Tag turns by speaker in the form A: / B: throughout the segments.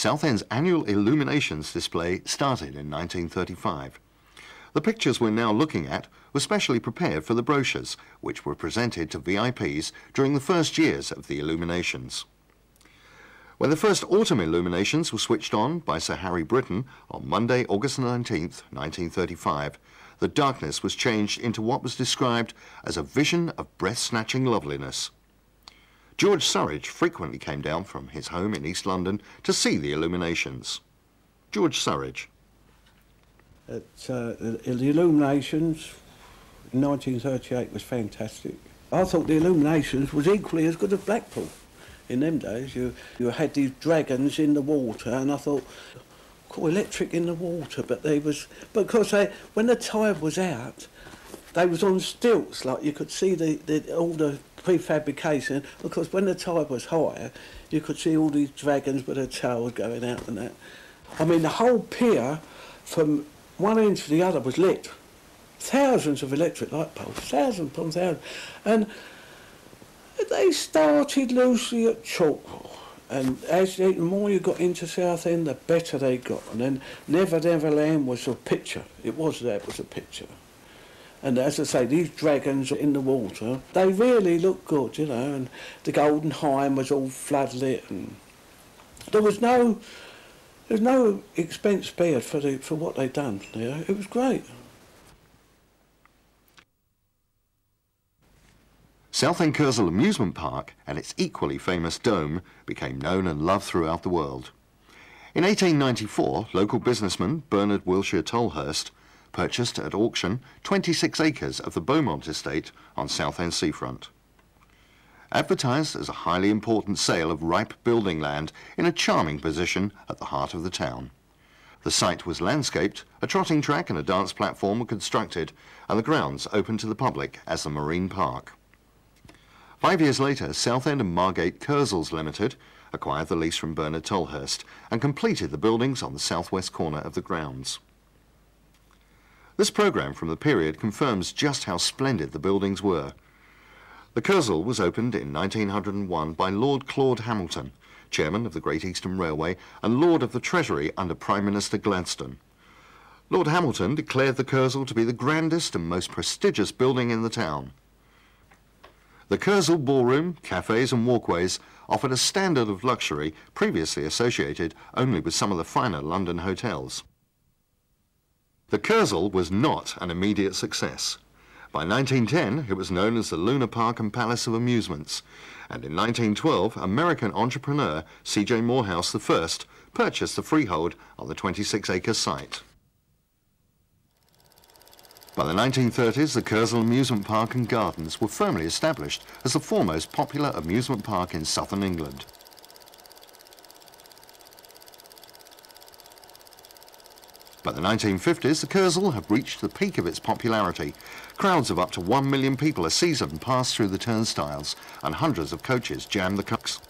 A: Southend's annual Illuminations display started in 1935. The pictures we're now looking at were specially prepared for the brochures, which were presented to VIPs during the first years of the Illuminations. When the first autumn illuminations were switched on by Sir Harry Britton on Monday, August 19, 1935, the darkness was changed into what was described as a vision of breath-snatching loveliness. George Surridge frequently came down from his home in East London to see the illuminations. George Surridge.
B: The Illuminations in 1938 was fantastic. I thought the Illuminations was equally as good as Blackpool. In them days, you had these dragons in the water, and I thought, cool, electric in the water, but because when the tide was out, they was on stilts, like you could see all the prefabrication, because when the tide was higher, you could see all these dragons with their tails going out and that. I mean, the whole pier, from one end to the other, was lit. Thousands of electric light poles, thousands upon thousands. And they started loosely at Chalk, and the more you got into Southend, the better they got. And then Never Never Land was a picture. It was a picture. And as I say, these dragons in the water, they really looked good, you know, and the Golden Hind was all floodlit, and there was no expense spared for what they'd done, you know. It was great.
A: Southend Kersal Amusement Park and its equally famous dome became known and loved throughout the world. In 1894, local businessman Bernard Wilshire Tolhurst purchased at auction 26 acres of the Beaumont estate on Southend seafront. Advertised as a highly important sale of ripe building land in a charming position at the heart of the town. The site was landscaped, a trotting track and a dance platform were constructed, and the grounds opened to the public as the Marine Park. 5 years later, Southend and Margate Kersals Limited acquired the lease from Bernard Tolhurst and completed the buildings on the southwest corner of the grounds. This programme from the period confirms just how splendid the buildings were. The Kersal was opened in 1901 by Lord Claude Hamilton, chairman of the Great Eastern Railway and Lord of the Treasury under Prime Minister Gladstone. Lord Hamilton declared the Kersal to be the grandest and most prestigious building in the town. The Kersal ballroom, cafes and walkways offered a standard of luxury previously associated only with some of the finer London hotels. The Kersal was not an immediate success. By 1910, it was known as the Luna Park and Palace of Amusements, and in 1912, American entrepreneur C.J. Morehouse I purchased the freehold on the 26-acre site. By the 1930s, the Kersal Amusement Park and Gardens were firmly established as the foremost popular amusement park in southern England. By the 1950s, the Kersal had reached the peak of its popularity. Crowds of up to 1 million people a season passed through the turnstiles, and hundreds of coaches jammed the cars.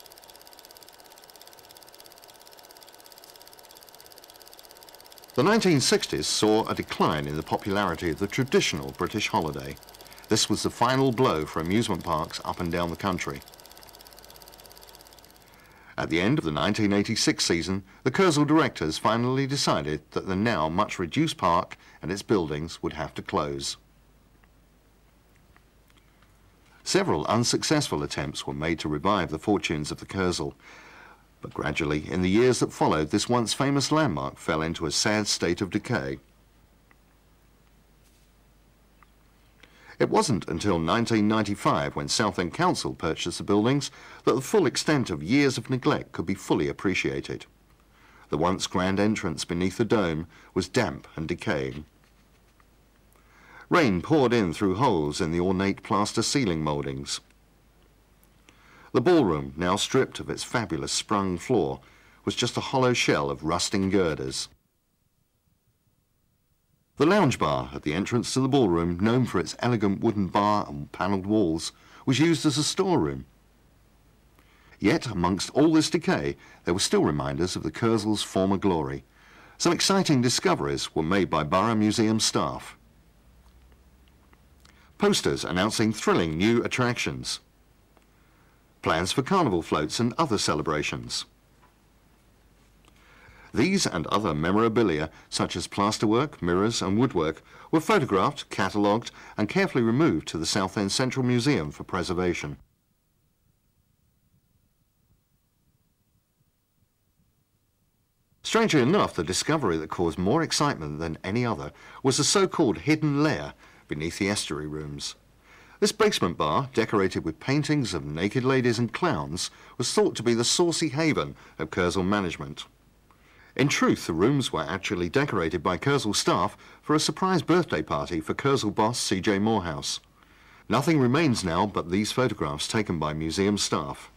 A: The 1960s saw a decline in the popularity of the traditional British holiday. This was the final blow for amusement parks up and down the country. At the end of the 1986 season, the Kersal directors finally decided that the now much reduced park and its buildings would have to close. Several unsuccessful attempts were made to revive the fortunes of the Kersal, but gradually, in the years that followed, this once famous landmark fell into a sad state of decay. It wasn't until 1995, when Southend Council purchased the buildings, that the full extent of years of neglect could be fully appreciated. The once grand entrance beneath the dome was damp and decaying. Rain poured in through holes in the ornate plaster ceiling mouldings. The ballroom, now stripped of its fabulous sprung floor, was just a hollow shell of rusting girders. The lounge bar at the entrance to the ballroom, known for its elegant wooden bar and panelled walls, was used as a storeroom. Yet, amongst all this decay, there were still reminders of the Kersal's former glory. Some exciting discoveries were made by Borough Museum staff. Posters announcing thrilling new attractions. Plans for carnival floats and other celebrations. These and other memorabilia, such as plasterwork, mirrors and woodwork, were photographed, catalogued and carefully removed to the Southend Central Museum for preservation. Strangely enough, the discovery that caused more excitement than any other was the so-called hidden lair beneath the estuary rooms. This basement bar, decorated with paintings of naked ladies and clowns, was thought to be the saucy haven of Kersal management. In truth, the rooms were actually decorated by Kersal staff for a surprise birthday party for Kersal boss C.J. Morehouse. Nothing remains now but these photographs taken by museum staff.